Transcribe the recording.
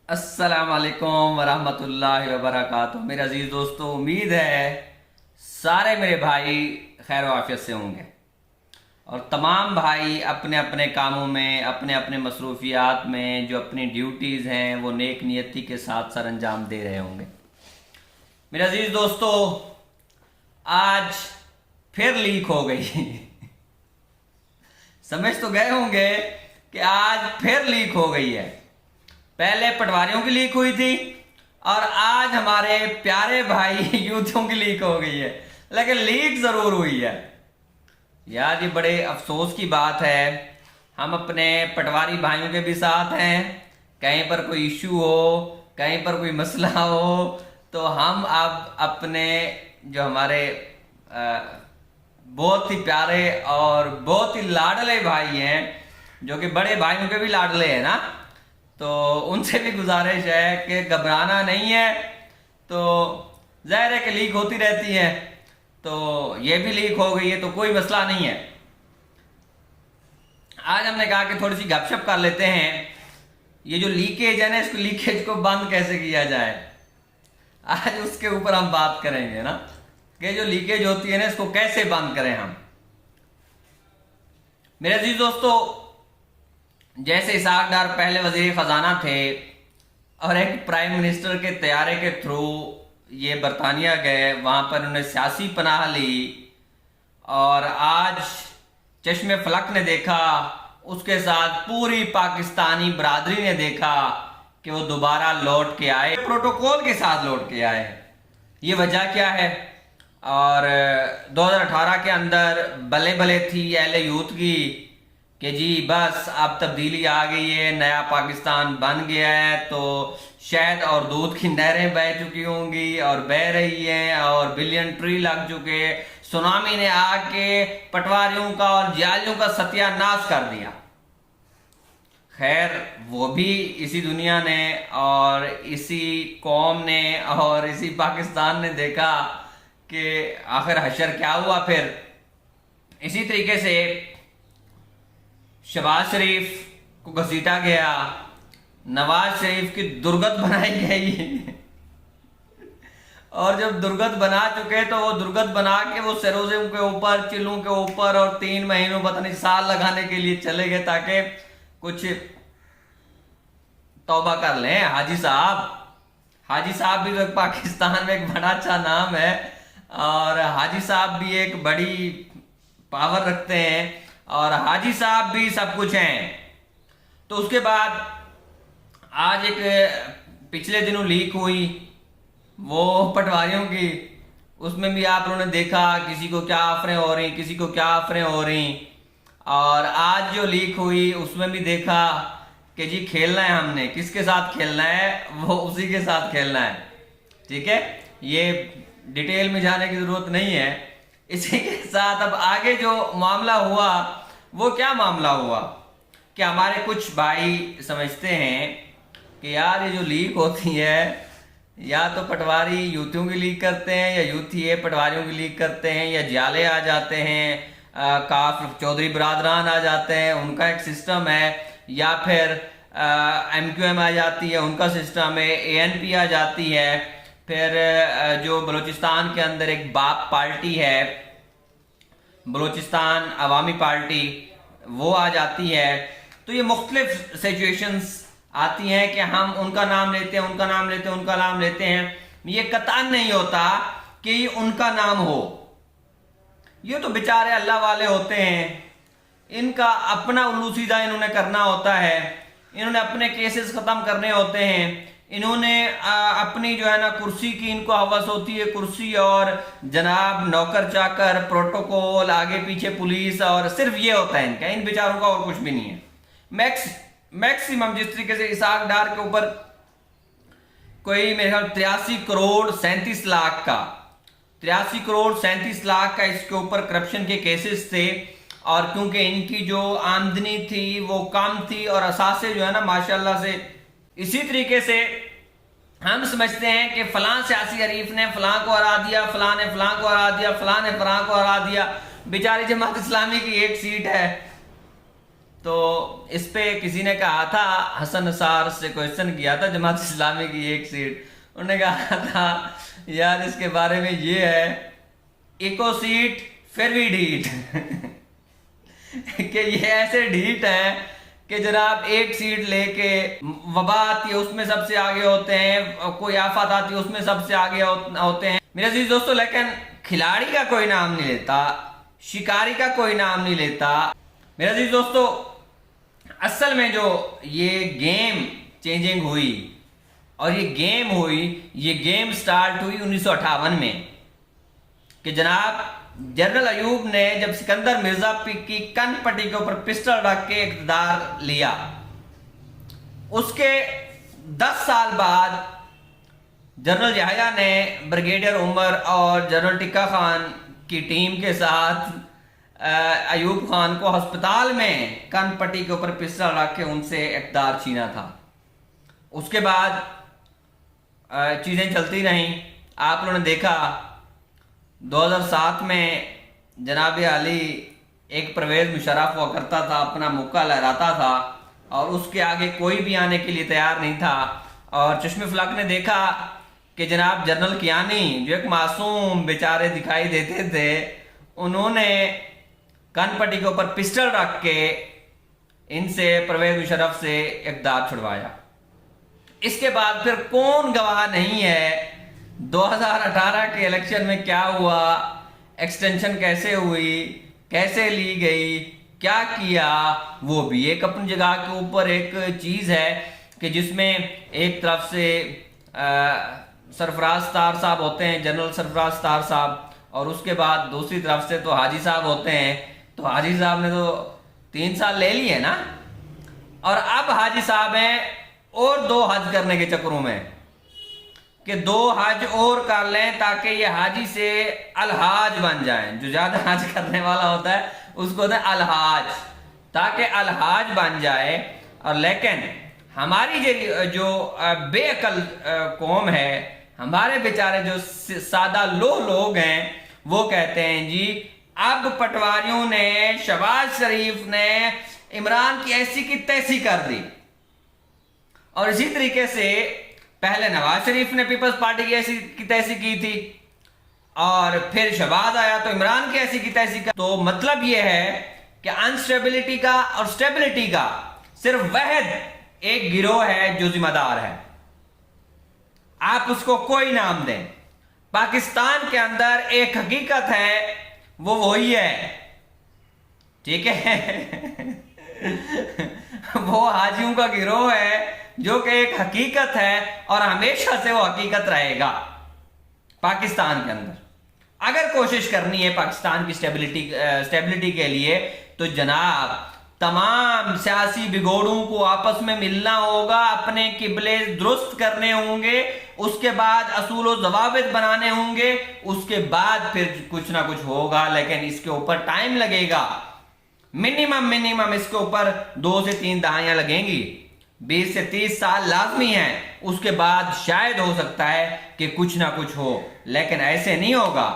अस्सलाम वालेकुम वरहमतुल्लाहि वबरकातुहू। मेरे अजीज़ दोस्तों, उम्मीद है सारे मेरे भाई खैर आफियत से होंगे और तमाम भाई अपने अपने कामों में, अपने अपने मसरूफियात में जो अपनी ड्यूटीज़ हैं वो नेक नियति के साथ सर अंजाम दे रहे होंगे। मेरे अजीज़ दोस्तों, आज फिर लीक हो गई समझ तो गए होंगे कि आज फिर लीक हो गई है। पहले पटवारियों की लीक हुई थी और आज हमारे प्यारे भाई यूथियों की लीक हो गई है, लेकिन लीक जरूर हुई है। यार ये बड़े अफसोस की बात है। हम अपने पटवारी भाइयों के भी साथ हैं। कहीं पर कोई इशू हो, कहीं पर कोई मसला हो, तो हम अब अपने जो हमारे बहुत ही प्यारे और बहुत ही लाडले भाई हैं, जो कि बड़े भाइयों के भी लाडले हैं ना, तो उनसे भी गुजारिश है कि घबराना नहीं है। तो जाहिर है कि लीक होती रहती है, तो ये भी लीक हो गई है तो कोई मसला नहीं है। आज हमने कहा कि थोड़ी सी गपशप कर लेते हैं। ये जो लीकेज है ना, इसको लीकेज को बंद कैसे किया जाए, आज उसके ऊपर हम बात करेंगे ना, कि जो लीकेज होती है ना इसको कैसे बंद करें हम। मेरे अजीज दोस्तों, जैसे इसहाक डार पहले वजीर खजाना थे और एक प्राइम मिनिस्टर के तैयारे के थ्रू ये बरतानिया गए, वहां पर उन्होंने सियासी पनाह ली और आज चश्मे फलक ने देखा, उसके साथ पूरी पाकिस्तानी बरादरी ने देखा कि वो दोबारा लौट के आए, प्रोटोकॉल के साथ लौट के आए। ये वजह क्या है? और 2018 के अंदर बल्ले बल्ले थी अहले यूथ की कि जी बस अब तब्दीली आ गई है, नया पाकिस्तान बन गया है, तो शहद और दूध की नहरें बह चुकी होंगी और बह रही हैं और बिलियन ट्री लग चुके। सुनामी ने आके पटवारियों का और जालियों का सत्यानाश कर दिया। खैर वो भी इसी दुनिया ने और इसी कौम ने और इसी पाकिस्तान ने देखा कि आखिर हशर क्या हुआ। फिर इसी तरीके से शहबाज शरीफ को घसीटा गया, नवाज शरीफ की दुर्गत बनाई गई और जब दुर्गत बना चुके तो वो दुर्गत बना के वो सरोजों के ऊपर, चिल्लों के ऊपर और 3 महीनों पता नहीं साल लगाने के लिए चले गए ताकि कुछ तौबा कर लें। हाजी साहब भी तो पाकिस्तान में एक बड़ा अच्छा नाम है और हाजी साहब भी एक बड़ी पावर रखते हैं और हाजी साहब भी सब कुछ हैं। तो उसके बाद आज एक पिछले दिनों लीक हुई वो पटवारियों की, उसमें भी आप लोगों ने देखा किसी को क्या ऑफरें हो रही, किसी को क्या ऑफरें हो रही। और आज जो लीक हुई उसमें भी देखा कि जी खेलना है, हमने किसके साथ खेलना है, वो उसी के साथ खेलना है। ठीक है, ये डिटेल में जाने की जरूरत नहीं है। इसी के साथ अब आगे जो मामला हुआ वो क्या मामला हुआ कि हमारे कुछ भाई समझते हैं कि यार ये जो लीक होती है या तो पटवारी यूथियों की लीक करते हैं या यूथी पटवारियों की लीक करते हैं या जाले आ जाते हैं, काफ चौधरी बरादरान आ जाते हैं, उनका एक सिस्टम है, या फिर MQM आ जाती है, उनका सिस्टम है, ANP आ जाती है, फिर जो बलूचिस्तान के अंदर एक बाप पार्टी है, बलूचिस्तान अवामी पार्टी, वो आ जाती है। तो ये मुख्तलिफ सिचुएशंस आती हैं कि हम उनका नाम लेते हैं, उनका नाम लेते हैं, उनका नाम लेते हैं। ये कतई नहीं होता कि उनका नाम हो, ये तो बेचारे अल्लाह वाले होते हैं, इनका अपना उल्लू सीधा इन्होंने करना होता है, इन्होंने अपने केसेस खत्म करने होते हैं, इन्होंने अपनी जो है ना कुर्सी की इनको हवस होती है, कुर्सी और जनाब नौकर चाकर, प्रोटोकॉल, आगे पीछे पुलिस, और सिर्फ ये होता है इनका, इन बेचारों का और कुछ भी नहीं है। मैक्सिमम जिस तरीके से इसहाक डार के ऊपर कोई मेरे ख्याल 83 करोड़ 37 लाख का 83 करोड़ 37 लाख का इसके ऊपर करप्शन के केसेस थे, और क्योंकि इनकी जो आमदनी थी वो कम थी और असासे जो है ना माशाल्लाह से, इसी तरीके से हम समझते हैं कि फलां सियासी हरीफ ने फलां को हरा दिया, फलां ने फलां को हरा दिया, फलां ने फलां को हरा दिया। बेचारी जमात इस्लामी की एक सीट है तो इस पे किसी ने कहा था, हसन निसार से क्वेश्चन किया था जमात इस्लामी की एक सीट, उन्होंने कहा था यार इसके बारे में ये है, इको सीट फिर भी ढीठ कि ये ऐसे ढीठ है कि जनाब एक सीट लेके वबा आती है उसमें सबसे आगे होते हैं, कोई आफत आती है उसमें सबसे आगे होते हैं। मेरे अजीज दोस्तों, लेकिन खिलाड़ी का कोई नाम नहीं लेता, शिकारी का कोई नाम नहीं लेता। मेरे अजीज दोस्तों, असल में जो ये गेम चेंजिंग हुई और ये गेम स्टार्ट हुई 1958 में कि जनाब जनरल अयूब ने जब सिकंदर मिर्जा की कनपट्टी के ऊपर पिस्टल रख के इक़्तिदार लिया, उसके 10 साल बाद जनरल याह्या ने ब्रिगेडियर उमर और जनरल टिक्का खान की टीम के साथ अयूब खान को अस्पताल में कनपट्टी के ऊपर पिस्टल रख के उनसे इक़्तिदार छीना था। उसके बाद चीजें चलती रहीं। आप लोगों ने देखा 2007 में जनाब अली एक परवेज मुशर्रफ हुआ करता था, अपना मुक्का लहराता था और उसके आगे कोई भी आने के लिए तैयार नहीं था। और चश्मे फलक ने देखा कि जनाब जनरल कियानी जो एक मासूम बेचारे दिखाई देते थे, उन्होंने कनपट्टी के ऊपर पिस्टल रख के इनसे परवेज मुशर्रफ से इक़्तिदार छुड़वाया। इसके बाद फिर कौन गवाह नहीं है 2018 के इलेक्शन में क्या हुआ, एक्सटेंशन कैसे हुई, कैसे ली गई, क्या किया, वो भी एक अपनी जगह के ऊपर एक चीज है कि जिसमें एक तरफ से सरफराज तार साहब होते हैं, जनरल सरफराज तार साहब, और उसके बाद दूसरी तरफ से तो हाजी साहब होते हैं। तो हाजी साहब ने तो 3 साल ले लिए ना, और अब हाजी साहब हैं और 2 हज करने के चक्करों में कि 2 हज और कर लें ताकि ये हाजी से अलहाज बन जाएं। जो ज्यादा हज करने वाला होता है उसको होता है अलहाज, ताकि अलहाज बन जाए। और लेकिन हमारी जो बेअकल कौम है, हमारे बेचारे जो सादा लोग हैं, वो कहते हैं जी अब पटवारियों ने, शहबाज शरीफ ने इमरान की ऐसी की तैसी कर दी। और इसी तरीके से पहले नवाज शरीफ ने पीपल्स पार्टी की ऐसी की तैसी की थी, और फिर शहबाज आया तो इमरान की ऐसी की तैसी का। तो मतलब यह है कि अनस्टेबिलिटी का और स्टेबिलिटी का सिर्फ वहद एक गिरोह है जो जिम्मेदार है। आप उसको कोई नाम दें, पाकिस्तान के अंदर एक हकीकत है, वो वही है, ठीक है वो हाजियों का गिरोह है जो कि एक हकीकत है और हमेशा से वो हकीकत रहेगा पाकिस्तान के अंदर। अगर कोशिश करनी है पाकिस्तान की स्टेबिलिटी के लिए, तो जनाब तमाम सियासी बिगोड़ों को आपस में मिलना होगा, अपने किबले दुरुस्त करने होंगे, उसके बाद असूल व ज़वाबित बनाने होंगे, उसके बाद फिर कुछ ना कुछ होगा। लेकिन इसके ऊपर टाइम लगेगा, मिनिमम इसके ऊपर 2 से 3 दहाइयां लगेंगी, 20 से 30 साल लाजमी हैं। उसके बाद शायद हो सकता है कि कुछ ना कुछ हो, लेकिन ऐसे नहीं होगा।